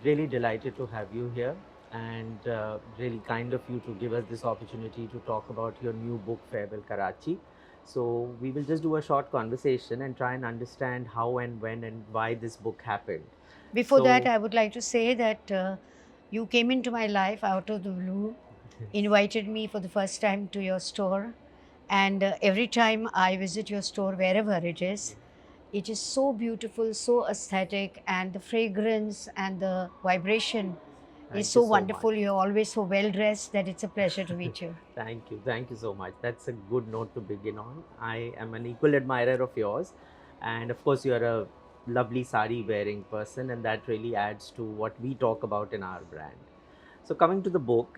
Really delighted to have you here, and really kind of you to give us this opportunity to talk about your new book, Farewell Karachi. So, we will just do a short conversation and try and understand how and when and why this book happened. Before that, So, I would like to say that you came into my life out of the blue, invited me for the first time to your store, and every time I visit your store, wherever it is so beautiful, so aesthetic, and the fragrance and the vibration is thank you so so much. wonderful. You're always so well dressed that it's a pleasure to meet you. Thank you so much. That's a good note to begin on. I am an equal admirer of yours, and of course, you're a lovely sari wearing person, and that really adds to what we talk about in our brand. So, coming to the book,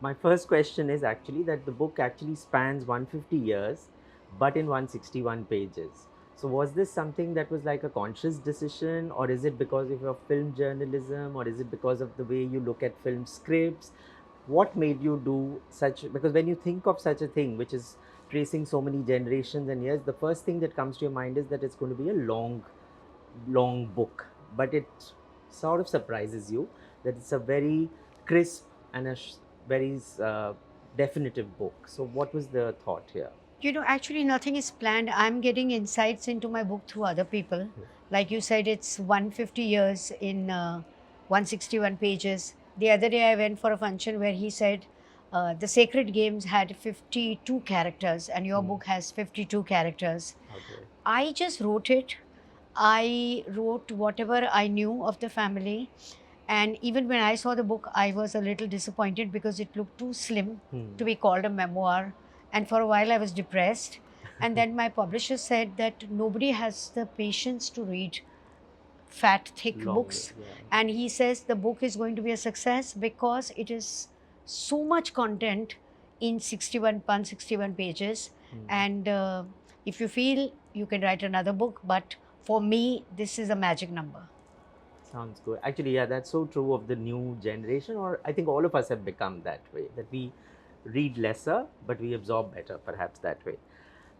my first question is actually that the book actually spans 150 years, but in 161 pages. So, was this something that was like a conscious decision, or is it because of your film journalism, or is it because of the way you look at film scripts? What made you do such? Because when you think of such a thing, which is tracing so many generations and years, the first thing that comes to your mind is that it's going to be a long book, but it sort of surprises you that it's a very crisp and a very definitive book. So, what was the thought here? Actually, nothing is planned. I'm getting insights into my book through other people. Like you said, it's 150 years in 161 pages. The other day, I went for a function where he said the Sacred Games had 52 characters, and your Hmm. book has 52 characters. Okay. I just wrote it. I wrote whatever I knew of the family. And even when I saw the book, I was a little disappointed because it looked too slim Hmm. to be called a memoir. And for a while, I was depressed. And then my publisher said that nobody has the patience to read fat, thick Long, books. yeah. And he says the book is going to be a success because it is so much content in 161 pages. Hmm. And if you feel you can write another book, but for me, this is a magic number. Sounds good. Actually, yeah, that's so true of the new generation, or I think all of us have become that way, that we read lesser, but we absorb better, perhaps that way.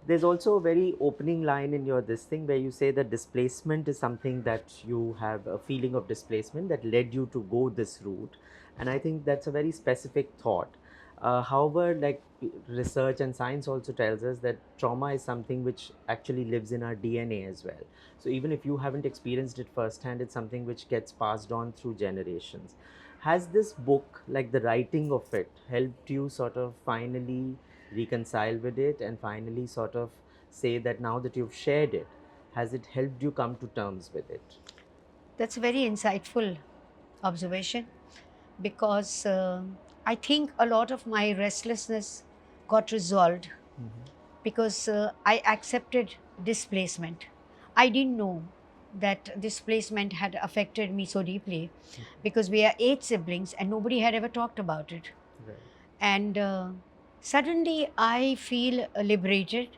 There's also a very opening line in your this thing where you say that displacement is something that you have a feeling of displacement that led you to go this route. And I think that's a very specific thought. However, like research and science also tells us that trauma is something which actually lives in our DNA as well. So even if you haven't experienced it firsthand, it's something which gets passed on through generations. Has this book, like the writing of it, helped you sort of finally reconcile with it and finally sort of say that now that you've shared it, has it helped you come to terms with it? That's a very insightful observation because I think a lot of my restlessness got resolved because I accepted displacement. I didn't know that displacement had affected me so deeply because we are eight siblings and nobody had ever talked about it. Right. And suddenly I feel liberated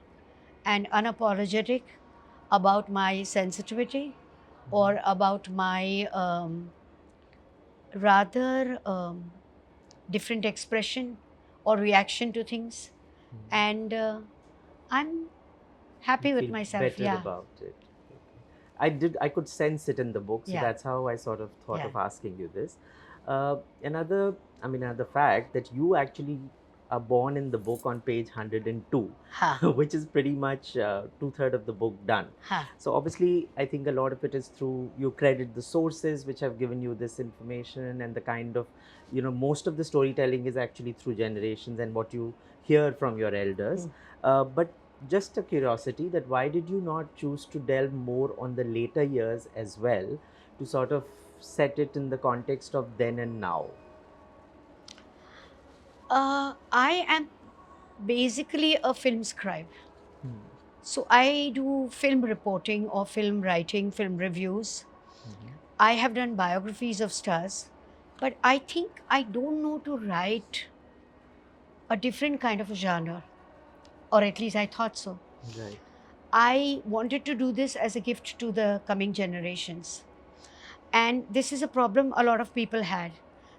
and unapologetic about my sensitivity or about my rather different expression or reaction to things. And I'm You happy with feel myself. better Yeah. about it. Okay. I could sense it in the book, so Yeah. that's how I sort of thought Yeah. of asking you this. Another fact that you actually are born in the book on page 102, Ha. which is pretty much two-thirds of the book done. Ha. So obviously, I think a lot of it is through you credit the sources which have given you this information and the kind of, most of the storytelling is actually through generations and what you hear from your elders. Mm. But just a curiosity that why did you not choose to delve more on the later years as well to sort of set it in the context of then and now? I am basically a film scribe. Hmm. So I do film reporting or film writing, film reviews. Mhm. I have done biographies of stars, but I think I don't know to write a different kind of a genre, or at least I thought so. Right. I wanted to do this as a gift to the coming generations. And this is a problem a lot of people had.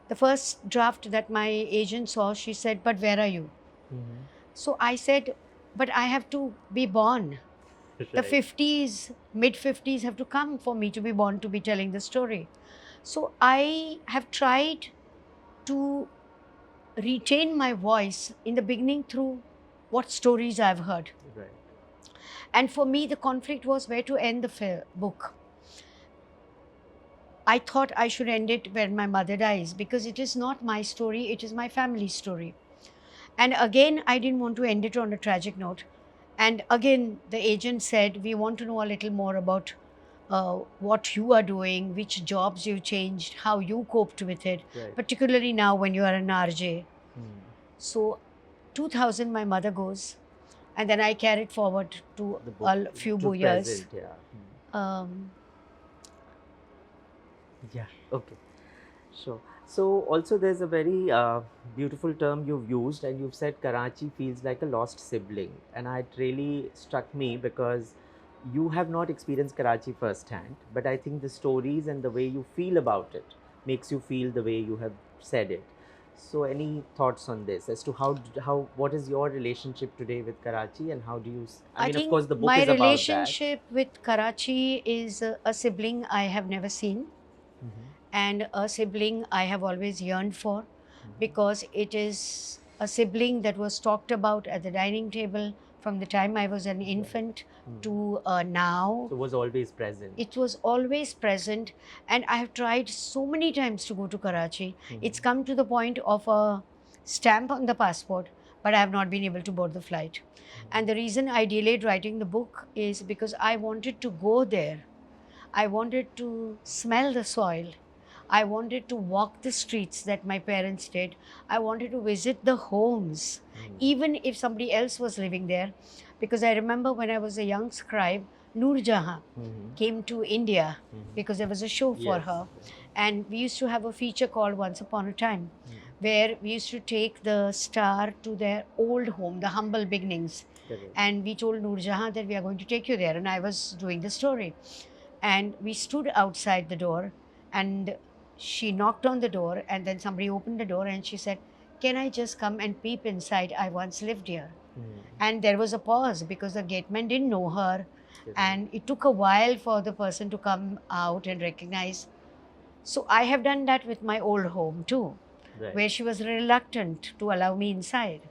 The first draft that my agent saw, she said, "But where are you?" Mhm. So I said, "But I have to be born. The Right. 50s, mid 50s have to come for me to be born to be telling the story." So I have tried to retain my voice in the beginning through what stories I've heard. Right. And for me, the conflict was where to end the book. I thought I should end it when my mother dies because it is not my story, it is my family's story. And again, I didn't want to end it on a tragic note. And again, the agent said, we want to know a little more about what you are doing, which jobs you changed, how you coped with it, Right. particularly now when you are an RJ. Hmm. So, 2000, my mother goes, and then I carried forward to The book a few to more years. present, yeah. Hmm. Um, Yeah, okay. Sure. So also there's a very beautiful term you've used, and you've said Karachi feels like a lost sibling, and it really struck me because you have not experienced Karachi firsthand, but I think the stories and the way you feel about it makes you feel the way you have said it. So any thoughts on this as to how what is your relationship today with Karachi, and how do you I I mean, of think course the book my is about that. relationship with Karachi is a sibling I have never seen, Mm-hmm. and a sibling I have always yearned for, Mm-hmm. because it is a sibling that was talked about at the dining table from the time I was an Right. infant Mm-hmm. to now. So was always present. It was always present, and I have tried so many times to go to Karachi. It's Mm-hmm. come to the point of a stamp on the passport, but I have not been able to board the flight. And the reason I delayed writing the book is because I wanted to go there. I wanted to smell the soil. I wanted to walk the streets that my parents did. I wanted to visit the homes, Mm-hmm. even if somebody else was living there. Because I remember when I was a young scribe, Noor Jahan Mm-hmm. came to India Mm-hmm. because there was a show for Yes. her. And we used to have a feature called Once Upon a Time, Mm. where we used to take the star to their old home, the humble beginnings. Correct. And we told Noor Jahan that we are going to take you there. And I was doing the story. And we stood outside the door, and she knocked on the door, and then somebody opened the door and she said, "Can I just come and peep inside? I once lived here." Mm. And there was a pause because the gateman didn't know her, Correct. and it took a while for the person to come out and recognize. So I have done that with my old home too, Right. where she was reluctant to allow me inside.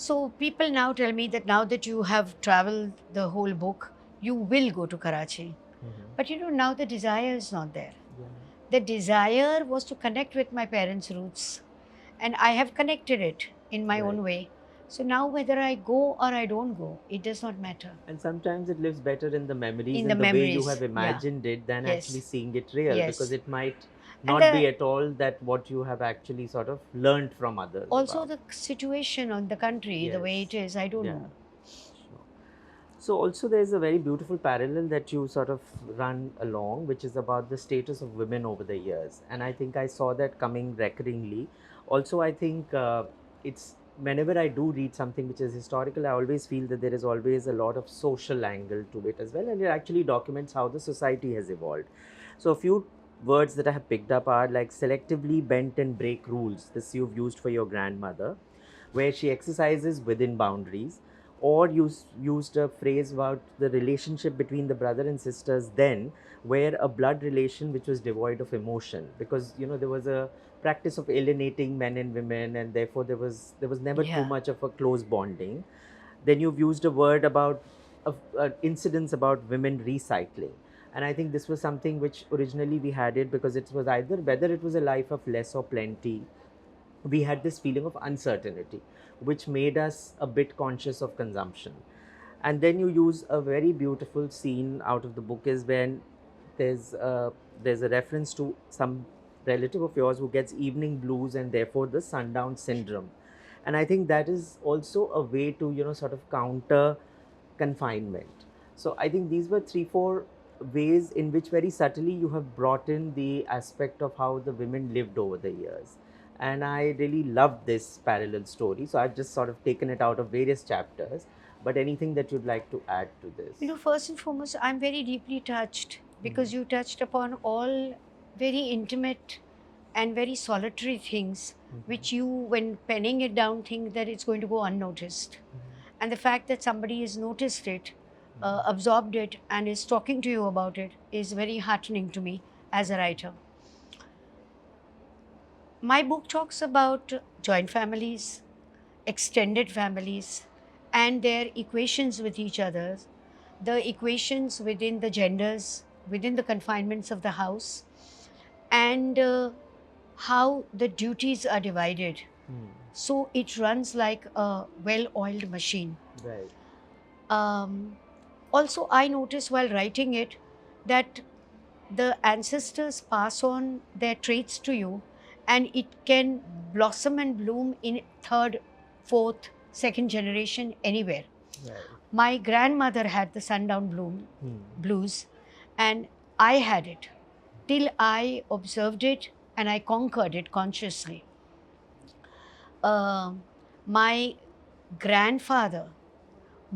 So people now tell me that now that you have traveled the whole book, you will go to Karachi. Mm-hmm. But now the desire is not there. Yeah. The desire was to connect with my parents' roots, and I have connected it in my Right. own way. So now, whether I go or I don't go, it does not matter. And sometimes it lives better in the memories In and the the way you memories, have yeah. imagined it than Yes. actually seeing it real, Yes. because it might And not be at all that what you have actually sort of learned from others. also about. the situation on the country, the way Yes. it is, I don't Yeah. know. Sure. So also there's a very beautiful parallel that you sort of run along, which is about the status of women over the years, and I think I saw that coming recurringly. Also, I think it's whenever I do read something which is historical, I always feel that there is always a lot of social angle to it as well, and it actually documents how the society has evolved. So a few words that I have picked up are like selectively bent and break rules. This you've used for your grandmother, where she exercises within boundaries, or used a phrase about the relationship between the brother and sisters then, where a blood relation which was devoid of emotion, because there was a practice of alienating men and women, and therefore there was never too Yeah. much of a close bonding. Then you've used a word about incidents about women recycling, and I think this was something which originally we had it because it was either whether it was a life of less or plenty, we had this feeling of uncertainty, which made us a bit conscious of consumption. And then you use a very beautiful scene out of the book is when there's a reference to some relative of yours who gets evening blues and therefore the sundown syndrome. And I think that is also a way to sort of counter confinement. So I think these were 3 4 ways in which very subtly you have brought in the aspect of how the women lived over the years, and I really loved this parallel story. So I've just sort of taken it out of various chapters. But anything that you'd like to add to this? First and foremost, I'm very deeply touched because you touched upon all very intimate and very solitary things, which you, when penning it down, think that it's going to go unnoticed. And the fact that somebody has noticed it absorbed it and is talking to you about it is very heartening to me as a writer. My book talks about joint families, extended families, and their equations with each other, the equations within the genders, within the confinements of the house, and how the duties are divided. Hmm. So it runs like a well oiled machine. Right. Also, I noticed while writing it that the ancestors pass on their traits to you, and it can blossom and bloom in third, fourth, second generation anywhere. Right. My grandmother had the sundown Hmm. blues, and I had it till I observed it and I conquered it consciously. Um my grandfather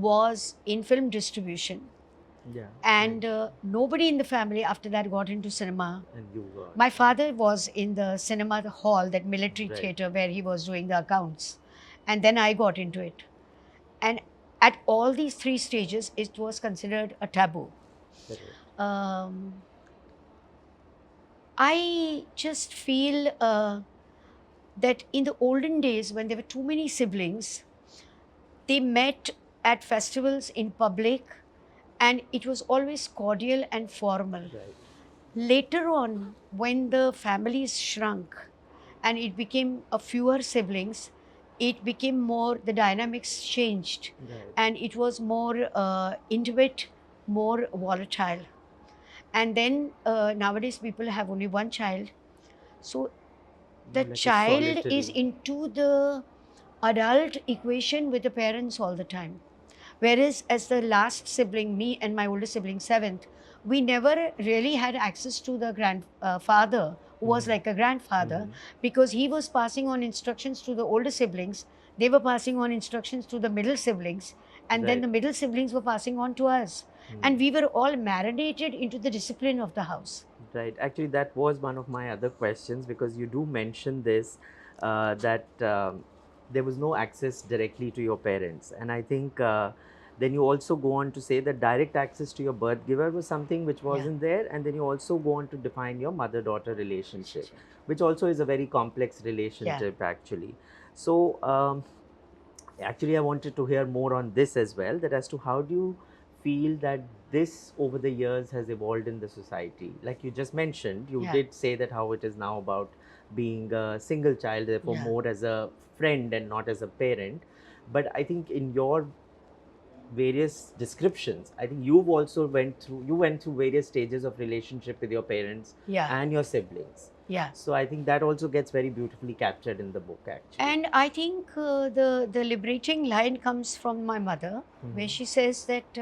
was in film distribution, Yeah. and nobody in the family after that got into cinema. And you got. My father was in the cinema hall, that military Right. theater where he was doing the accounts, and then I got into it. And at all these three stages, it was considered a taboo. Correct. Um, I just feel that in the olden days, when there were too many siblings, they met at festivals in public, and it was always cordial and formal. Right. Later on, when the families shrunk and it became a fewer siblings, it became more, the dynamics changed, Right. and it was more intimate, more volatile. And then nowadays people have only one child, so the Like a child is solitary. into the adult equation with the parents all the time. Whereas, as the last sibling, me and my older sibling, seventh, we never really had access to the grandfather, who was Mhm. like a grandfather, Mhm. because he was passing on instructions to the older siblings. They were passing on instructions to the middle siblings, and then Right. the middle siblings were passing on to us. Hmm. And we were all marinated into the discipline of the house. Right. Actually, that was one of my other questions because you do mention this that there was no access directly to your parents, and I think then you also go on to say that direct access to your birth giver was something which Yeah. wasn't there, and then you also go on to define your mother-daughter relationship, which also is a very complex relationship actually. So actually, I wanted to hear more on this as well. That as to how do you feel that this over the years has evolved in the society? Like you just mentioned, you Yeah. did say that how it is now about being a single child, therefore Yeah. more as a friend and not as a parent. But I think in your various descriptions, I think you went through various stages of relationship with your parents Yeah. and your siblings. Yeah. So I think that also gets very beautifully captured in the book actually. And I think the liberating line comes from my mother, where Mhm. she says that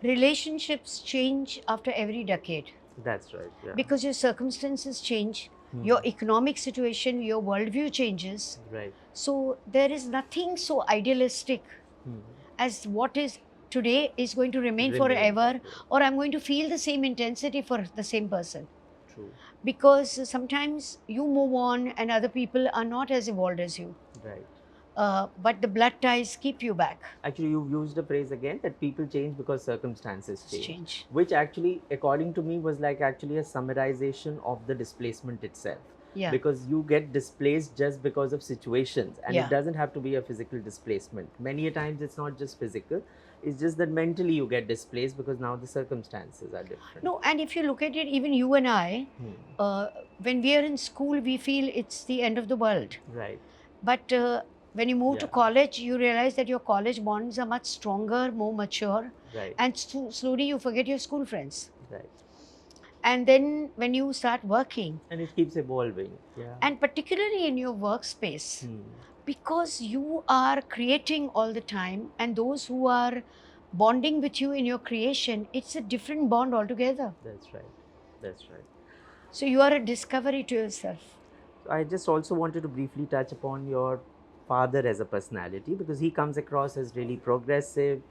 relationships change after every decade That's right. Yeah. because your circumstances change, your economic situation, your worldview changes. Right. So there is nothing so idealistic Hmm. as what is today is going to remain Remain forever, that way. or I'm going to feel the same intensity for the same person. True. Because sometimes you move on and other people are not as evolved as you. Right. But the blood ties keep you back. Actually, you've used a phrase again that people change because circumstances change, Change. which actually, according to me, was like actually a summarization of the displacement itself. Yeah. Because you get displaced just because of situations, and Yeah. it doesn't have to be a physical displacement. Many a times, it's not just physical; it's just that mentally you get displaced because now the circumstances are different. No, and if you look at it, even you and I, when we are in school, we feel it's the end of the world. Right. But when you move to Yeah. college, you realize that your college bonds are much stronger, more mature, Right. and slowly you forget your school friends. Right. And then when you start working, And it keeps evolving. Yeah. and particularly in your workspace, Hmm. because you are creating all the time, and those who are bonding with you in your creation, it's a different bond altogether. That's right. That's right. So you are a discovery to yourself. I just also wanted to briefly touch upon your father as a personality because he comes across as really progressive.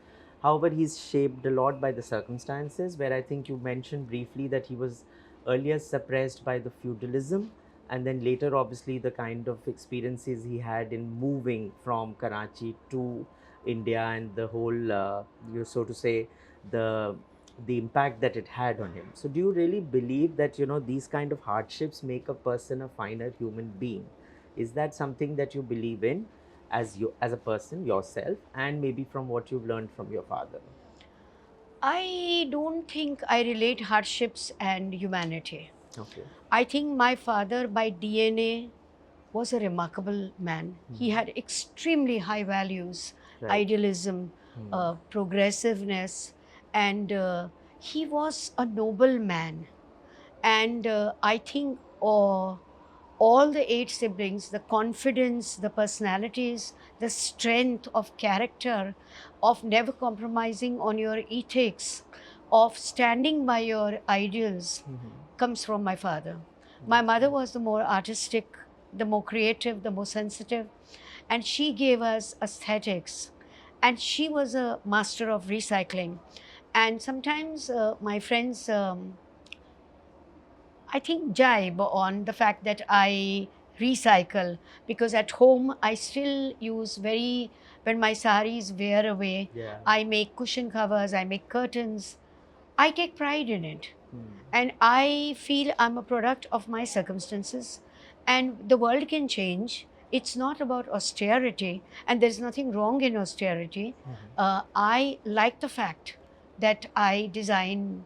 However, he's shaped a lot by the circumstances, where I think you mentioned briefly that he was earlier suppressed by the feudalism, and then later, obviously, the kind of experiences he had in moving from Karachi to India and the whole, so to say, the the impact that it had on him. So do you really believe that, these kind of hardships make a person a finer human being? Is that something that you believe in as a person yourself, and maybe from what you've learned from your father? I don't think I relate hardships and humanity. Okay. I think my father, by DNA, was a remarkable man. He Mhm. had extremely high values, Right. idealism, Hmm. progressiveness, and he was a noble man. And I think all the eight siblings, the confidence, the personalities, the strength of character, of never compromising on your ethics, of standing by your ideals, Mhm. comes from my father. My That's mother right. was the more artistic, the more creative, the more sensitive, and she gave us aesthetics. And she was a master of recycling. And sometimes my friends, I think, jibe on the fact that I recycle, because at home I still use when my saris wear away, Yeah. I make cushion covers, I make curtains. I take pride in it. Hmm. And I feel I'm a product of my circumstances. And the world can change. It's not about austerity, and there's nothing wrong in austerity. Mhm. I like the fact that I design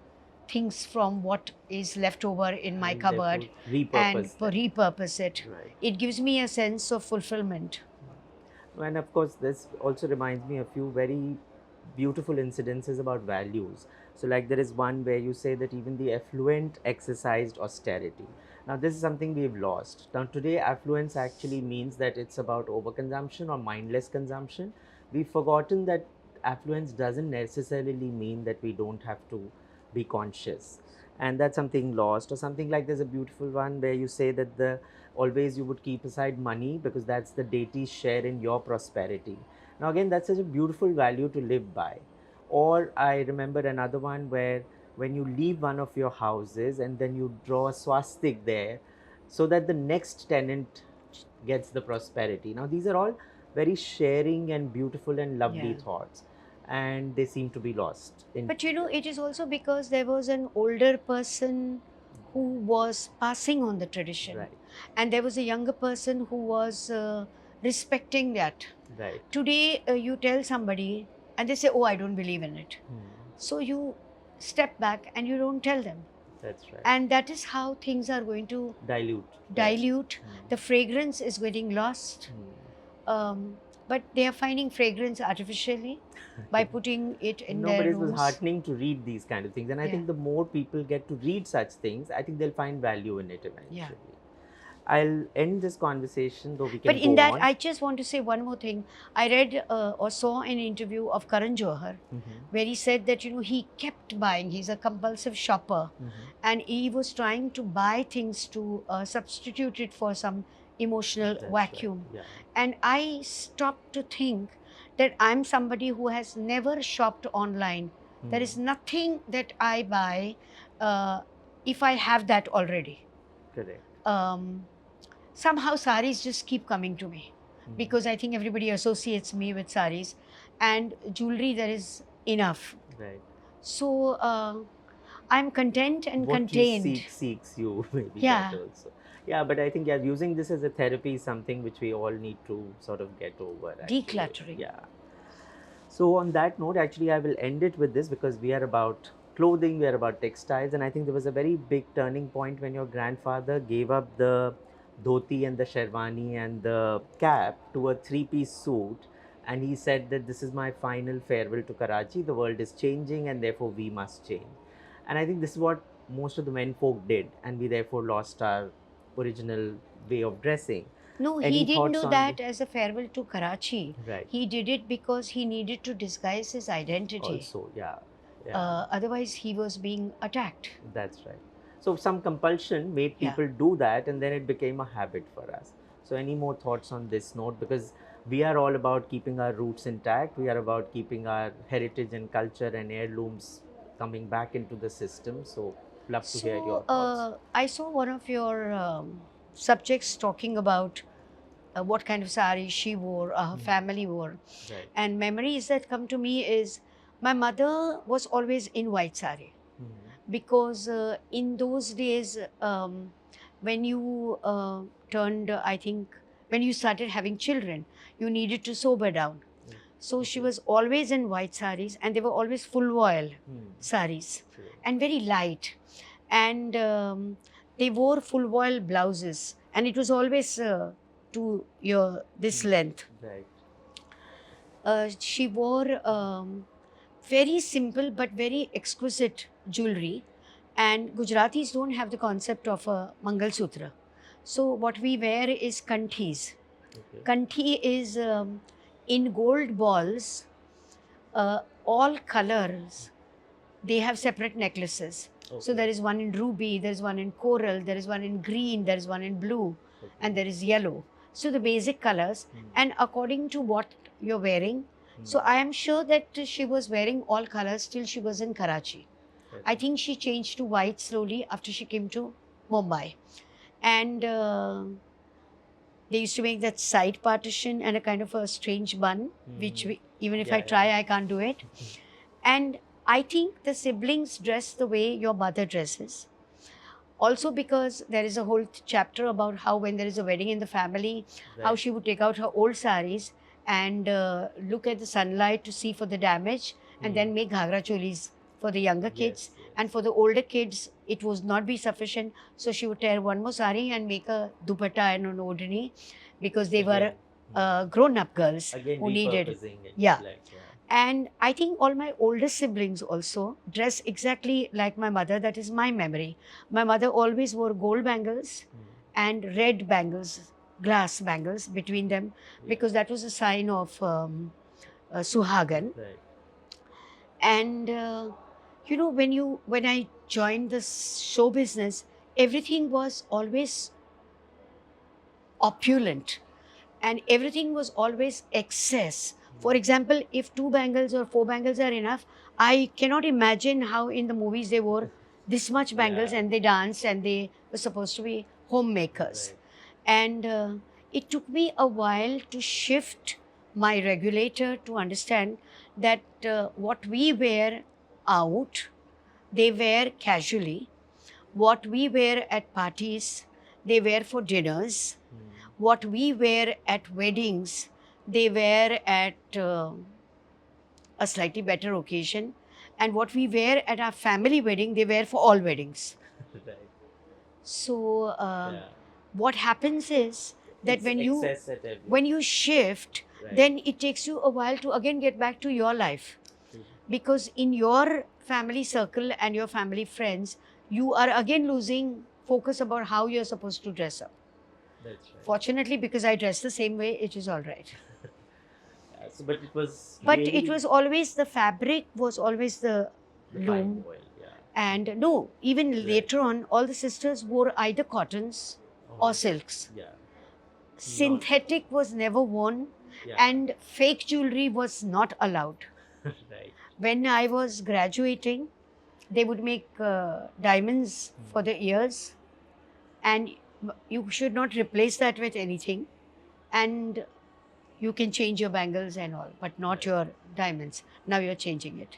things from what is left over in my And therefore cupboard and repurpose them. repurpose it. Right. It gives me a sense of fulfillment. And of course, this also reminds me of a few very beautiful incidences about values. So, like, there is one where you say that even the affluent exercised austerity. Now, this is something we've lost. Now, today, affluence actually means that it's about overconsumption or mindless consumption. We've forgotten that affluence doesn't necessarily mean that we don't have to be conscious. And that's something lost. Or something like, there's a beautiful one where you say that the always you would keep aside money because that's the deity's share in your prosperity. Now, again, that's such a beautiful value to live by. Or I remember another one where when you leave one of your houses and then you draw a swastik there so that the next tenant gets the prosperity. Now, these are all very sharing and beautiful and lovely Yeah. thoughts, and they seem to be lost in. But it is also because there was an older person who was passing on the tradition, Right, and there was a younger person who was respecting that. right. Today, you tell somebody, and they say, "Oh, I don't believe in it." Hmm, So you step back and you don't tell them. that's right. And that is how things are going to Dilute. Right. dilute. The fragrance is getting lost. Hmm. But they are finding fragrance artificially by putting it in No, their but it was rooms. heartening to read these kind of things. And I Yeah, think the more people get to read such things, I think they'll find value in it yeah. eventually. I'll end this conversation, though we But can in go that, on. I just want to say one more thing. I read or saw an interview of Karan Johar, Mhm, where he said that he kept buying. He's a compulsive shopper, mhm. and he was trying to buy things to substitute it for some emotional That's right. vacuum. Yeah. And I stopped to think that I'm somebody who has never shopped online. There is Hmm. nothing that I buy uh, if I have that already. Correct. Um, Somehow saris just keep coming to me, Mhm. because I think everybody associates me with saris, and jewelry there is enough. Right. So I'm content and What you contained. seeks you, maybe that Yeah, also. Yeah, but I think, yeah, using this as a therapy is something which we all need to sort of get over, actually. decluttering. Yeah. So, on that note, actually, I will end it with this because we are about clothing, we are about textiles, and I think there was a very big turning point when your grandfather gave up the dhoti and the sherwani and the cap to a three-piece suit, and he said that this is my final farewell to Karachi. The world is changing, and therefore we must change. And I think this is what most of the men folk did, and we therefore lost our original way of dressing. No, he Any didn't thoughts do on the that as a farewell to Karachi. right? He did it because he needed to disguise his identity. Also, yeah, yeah. Otherwise, he was being attacked. That's right. So some compulsion made Yeah. people do that, and then it became a habit for us. So any more thoughts on this note? Because we are all about keeping our roots intact. We are about keeping our heritage and culture and heirlooms coming back into the system. So love to hear your So thoughts. I saw one of your subjects talking about what kind of sari she wore, her family wore. Right. And memories that come to me is my mother was always in white sari because in those days, when you turned, I think, when you started having children, you needed to sober down. So she Okay. was always in white saris, and they were always full voile saris True. and very light. And they wore full voile blouses, and it was always to your this length. Right. She wore very simple but very exquisite jewelry. And Gujaratis don't have the concept of a Mangal Sutra. So what we wear is kanthis. Okay. Kanthi is in gold balls, all colors. They have separate necklaces. So Okay. there is one in ruby, there is one in coral, there is one in green, there is one in blue, Okay. and there is yellow. So the basic colors, and according to what you're wearing. So I am sure that she was wearing all colors till she was in Karachi. I think she changed to white slowly after she came to Mumbai. And they used to make that side partition and a kind of a strange bun, which even if I try, I can't do it. And I think the siblings dress the way your mother dresses. Also because there is a whole chapter about how when there is a wedding in the family, how she would take out her old saris and look at the sunlight to see for the damage, and then make ghagra cholis for the younger kids. And for the older kids, it would not be sufficient. So she would tear one more sari and make a dupatta and an odhani, because they were grown-up girls Again, who needed. repurposing it. Yeah. Like, And I think all my older siblings also dress exactly like my mother. That is my memory. My mother always wore gold bangles and red bangles, glass bangles between them, because that was a sign of Suhagan. Right. And you know, when I joined this show business, everything was always opulent, and everything was always excess. For example, if 2 bangles or 4 bangles are enough, I cannot imagine how in the movies they wore this much bangles and they danced and they were supposed to be homemakers. And it took me a while to shift my regulator to understand that what we wear out, they wear casually. What we wear at parties, they wear for dinners. What we wear at weddings, they wear at a slightly better occasion. And what we wear at our family wedding, they wear for all weddings. Right. So what happens is that when you shift, then it takes you a while to again get back to your life. Because in your family circle and your family friends, you are again losing focus about how you're supposed to dress up. That's right. Fortunately, because I dress the same way, it is all right. So, but it was. But really it was always, the fabric was always the fine loom. oil, yeah. And no, even later on, all the sisters wore either cottons or silks. Yeah. Synthetic was never worn, Yeah. and fake jewelry was not allowed. Right. When I was graduating, they would make diamonds for the ears, and you should not replace that with anything. And you can change your bangles and all, but not your diamonds. Now you're changing it.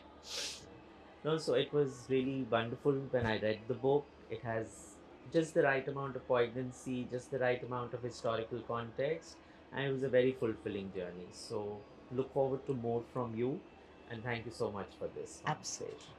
No, so it was really wonderful when I read the book. It has just the right amount of poignancy, just the right amount of historical context, and it was a very fulfilling journey. So look forward to more from you, and thank you so much for this conversation.